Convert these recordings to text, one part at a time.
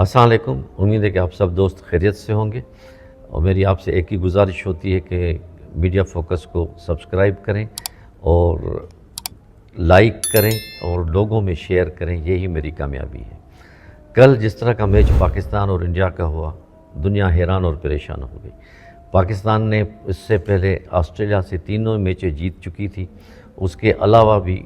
السلام علیکم، امید ہے کہ آپ سب دوست خیریت سے ہوں گے، اور میری آپ سے ایک ہی گزارش ہوتی ہے کہ میڈیا فوکس کو سبسکرائب کریں اور لائک کریں اور لوگوں میں شیئر کریں، یہی میری کامیابی ہے۔ کل جس طرح کا میچ پاکستان اور انڈیا کا ہوا، دنیا حیران اور پریشان ہو گئی۔ پاکستان نے اس سے پہلے آسٹریلیا سے تینوں میچیں جیت چکی تھی، اس کے علاوہ بھی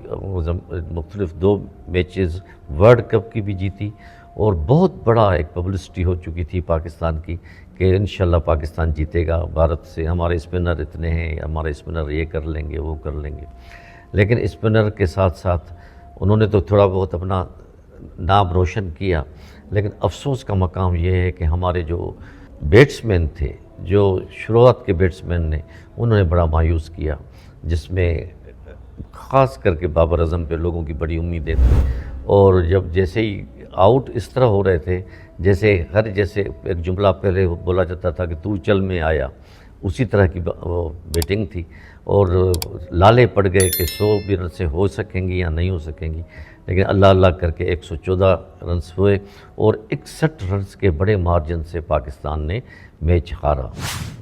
مختلف 2 میچز ورلڈ کپ کی بھی جیتی، اور بہت بڑا ایک پبلسٹی ہو چکی تھی پاکستان کی کہ انشاءاللہ پاکستان جیتے گا، بھارت سے ہمارے اسپنر اتنے ہیں، ہمارے اسپنر یہ کر لیں گے وہ کر لیں گے۔ لیکن اسپنر کے ساتھ ساتھ انہوں نے تو تھوڑا بہت اپنا نام روشن کیا، لیکن افسوس کا مقام یہ ہے کہ ہمارے جو بیٹسمین تھے، جو شروعات کے بیٹسمین نے، انہوں نے بڑا مایوس کیا، جس میں خاص کر کے بابر اعظم پہ لوگوں کی بڑی امیدیں تھیں، اور جب جیسے ہی آؤٹ اس طرح ہو رہے تھے جیسے ایک جملہ پہلے بولا جاتا تھا کہ تو چل میں آیا، اسی طرح کی بیٹنگ تھی، اور لالے پڑ گئے کہ 100 بھی رن سے ہو سکیں گی یا نہیں ہو سکیں گی، لیکن اللہ اللہ کر کے 114 رنز ہوئے، اور 61 رنز کے بڑے مارجن سے پاکستان نے میچ ہارا۔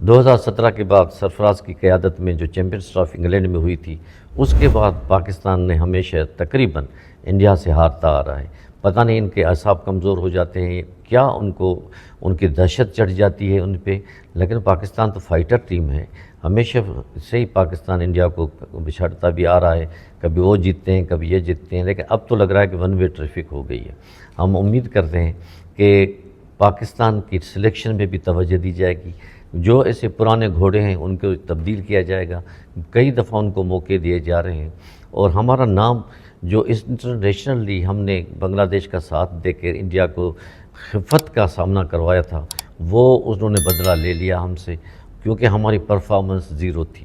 2017 کے بعد سرفراز کی قیادت میں جو چیمپئنز ٹرافی انگلینڈ میں ہوئی تھی، اس کے بعد پاکستان نے ہمیشہ تقریباً انڈیا سے ہارتا آ رہا ہے۔ پتہ نہیں ان کے اعصاب کمزور ہو جاتے ہیں کیا، ان کی دہشت چڑھ جاتی ہے ان پہ، لیکن پاکستان تو فائٹر ٹیم ہے، ہمیشہ سے ہی پاکستان انڈیا کو بچھڑتا بھی آ رہا ہے، کبھی وہ جیتتے ہیں کبھی یہ جیتتے ہیں، لیکن اب تو لگ رہا ہے کہ ون وے ٹریفک ہو گئی ہے۔ ہم امید کرتے ہیں کہ پاکستان کی سلیکشن میں بھی توجہ دی جائے گی، جو ایسے پرانے گھوڑے ہیں ان کو تبدیل کیا جائے گا، کئی دفعہ ان کو موقع دیے جا رہے ہیں، اور ہمارا نام جو انٹرنیشنلی ہم نے بنگلہ دیش کا ساتھ دے کے انڈیا کو خفت کا سامنا کروایا تھا، وہ انہوں نے بدلہ لے لیا ہم سے، کیونکہ ہماری پرفارمنس زیرو تھی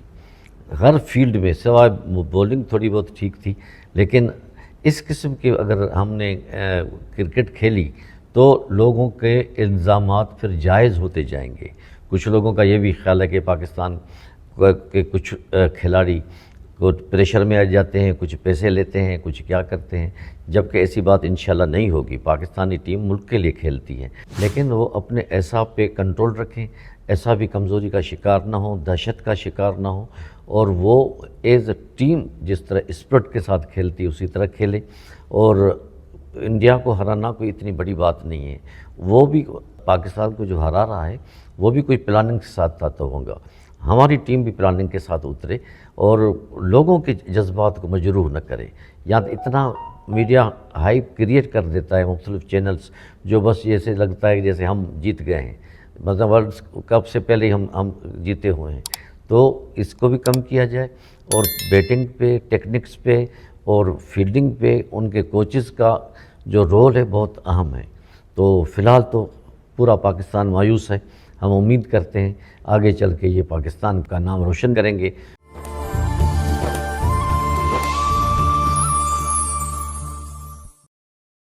ہر فیلڈ میں، سوائے بولنگ تھوڑی بہت ٹھیک تھی، لیکن اس قسم کے اگر ہم نے کرکٹ کھیلی تو لوگوں کے الزامات پھر جائز ہوتے جائیں گے۔ کچھ لوگوں کا یہ بھی خیال ہے کہ پاکستان کے کچھ کھلاڑی کچھ پریشر میں آ جاتے ہیں، کچھ پیسے لیتے ہیں، کچھ کیا کرتے ہیں، جبکہ ایسی بات انشاءاللہ نہیں ہوگی۔ پاکستانی ٹیم ملک کے لیے کھیلتی ہے، لیکن وہ اپنے اعصاب پہ کنٹرول رکھیں، ایسا بھی کمزوری کا شکار نہ ہو، دہشت کا شکار نہ ہو، اور وہ ایز اے ٹیم جس طرح اسپرٹ کے ساتھ کھیلتی ہے اسی طرح کھیلے۔ اور انڈیا کو ہرانا کوئی اتنی بڑی بات نہیں ہے، وہ بھی پاکستان کو جو ہرا رہا ہے وہ بھی کوئی پلاننگ کے ساتھ تھا تو ہوگا، ہماری ٹیم بھی پلاننگ کے ساتھ اترے اور لوگوں کے جذبات کو مجروح نہ کرے۔ یا اتنا میڈیا ہائپ کریٹ کر دیتا ہے مختلف چینلز، جو بس جیسے لگتا ہے جیسے ہم جیت گئے ہیں، مطلب ورلڈ کپ سے پہلے ہی ہم جیتے ہوئے ہیں، تو اس کو بھی کم کیا جائے، اور بیٹنگ پہ، ٹیکنکس پہ اور فیلڈنگ پہ ان کے کوچز کا جو رول ہے بہت اہم ہے۔ تو فی الحال تو پورا پاکستان مایوس ہے، ہم امید کرتے ہیں آگے چل کے یہ پاکستان کا نام روشن کریں گے۔